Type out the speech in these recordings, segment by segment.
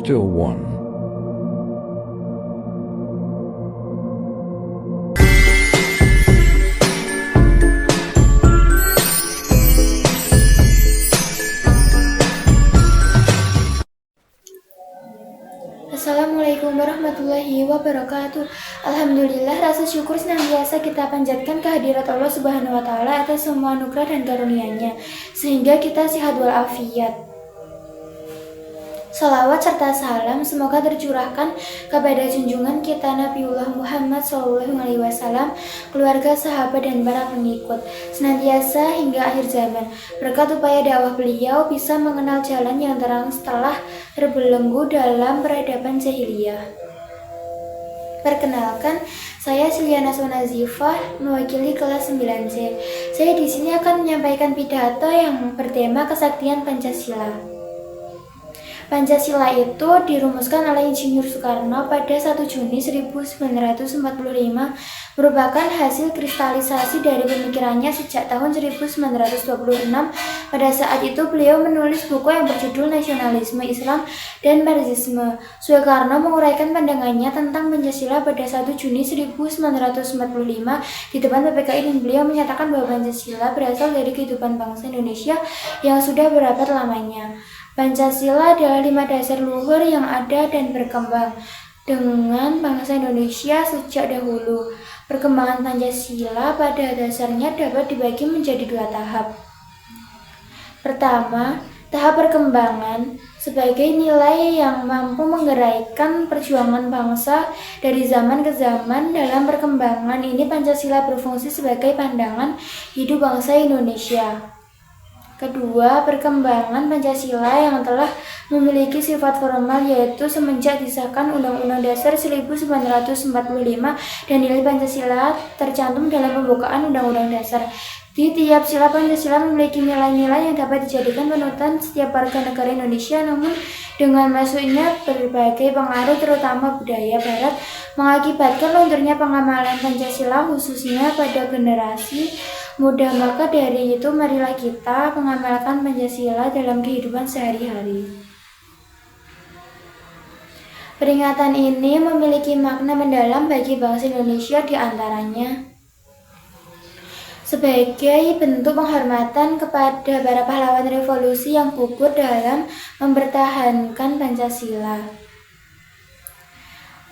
still one. Assalamualaikum warahmatullahi wabarakatuh. Alhamdulillah, rasa syukur senantiasa kita panjatkan kehadirat Allah Subhanahu wa Ta'ala atas semua anugerah dan karunia-Nya, sehingga kita sehat walafiat. Salawat serta salam semoga tercurahkan kepada junjungan kita Nabiullah Muhammad SAW, keluarga, sahabat, dan para pengikut senantiasa hingga akhir zaman. Berkat upaya dakwah beliau bisa mengenal jalan yang terang setelah terbelenggu dalam peradaban jahiliyah. Perkenalkan, saya Siliana Nazifah, mewakili kelas 9C. Saya di sini akan menyampaikan pidato yang bertema kesaktian Pancasila. Pancasila itu dirumuskan oleh Insinyur Soekarno pada 1 Juni 1945, merupakan hasil kristalisasi dari pemikirannya sejak tahun 1926. Pada saat itu beliau menulis buku yang berjudul Nasionalisme Islam dan Marxisme. Soekarno menguraikan pandangannya tentang Pancasila pada 1 Juni 1945 di depan PPKI, dan beliau menyatakan bahwa Pancasila berasal dari kehidupan bangsa Indonesia yang sudah berabad lamanya. Pancasila adalah 5 dasar luhur yang ada dan berkembang dengan bangsa Indonesia sejak dahulu. Perkembangan Pancasila pada dasarnya dapat dibagi menjadi 2 tahap. Pertama, tahap perkembangan sebagai nilai yang mampu menggerakkan perjuangan bangsa dari zaman ke zaman. Dalam perkembangan ini Pancasila berfungsi sebagai pandangan hidup bangsa Indonesia. Kedua, perkembangan Pancasila yang telah memiliki sifat formal, yaitu semenjak disahkan Undang-Undang Dasar 1945 dan nilai Pancasila tercantum dalam pembukaan Undang-Undang Dasar. Di tiap sila Pancasila memiliki nilai-nilai yang dapat dijadikan panutan setiap warga negara Indonesia, namun dengan masuknya berbagai pengaruh terutama budaya Barat mengakibatkan lunturnya pengamalan Pancasila khususnya pada generasi muda. Maka dari itu marilah kita mengamalkan Pancasila dalam kehidupan sehari-hari. Peringatan ini memiliki makna mendalam bagi bangsa Indonesia, di antaranya sebagai bentuk penghormatan kepada para pahlawan revolusi yang gugur dalam mempertahankan Pancasila.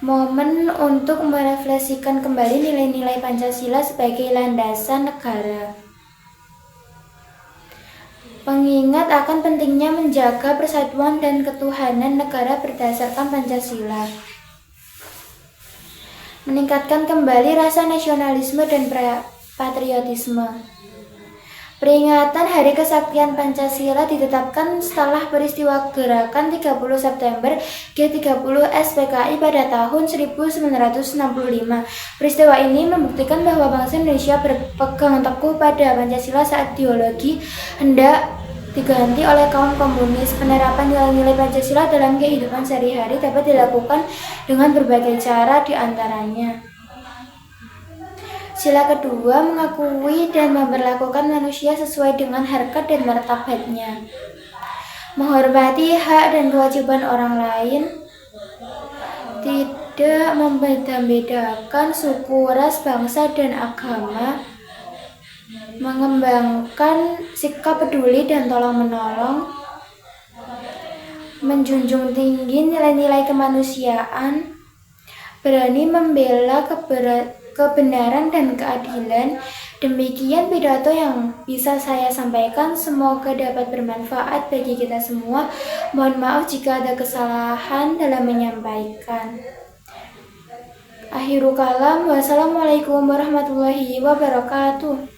Momen untuk merefleksikan kembali nilai-nilai Pancasila sebagai landasan negara. Pengingat akan pentingnya menjaga persatuan dan ketuhanan negara berdasarkan Pancasila. Meningkatkan kembali rasa nasionalisme dan patriotisme. Peringatan Hari Kesaktian Pancasila ditetapkan setelah peristiwa Gerakan 30 September G30 SPKI pada tahun 1965. Peristiwa ini membuktikan bahwa bangsa Indonesia berpegang teguh pada Pancasila saat ideologi hendak diganti oleh kaum komunis. Penerapan nilai-nilai Pancasila dalam kehidupan sehari-hari dapat dilakukan dengan berbagai cara, di antaranya sila kedua, mengakui dan memperlakukan manusia sesuai dengan harkat dan martabatnya, menghormati hak dan kewajiban orang lain, tidak membeda-bedakan suku, ras, bangsa, dan agama, mengembangkan sikap peduli dan tolong-menolong, menjunjung tinggi nilai-nilai kemanusiaan, berani membela kebenaran dan keadilan. Demikian pidato yang bisa saya sampaikan, semoga dapat bermanfaat bagi kita semua. Mohon maaf jika ada kesalahan dalam menyampaikan. Akhirul kalam, wassalamualaikum warahmatullahi wabarakatuh.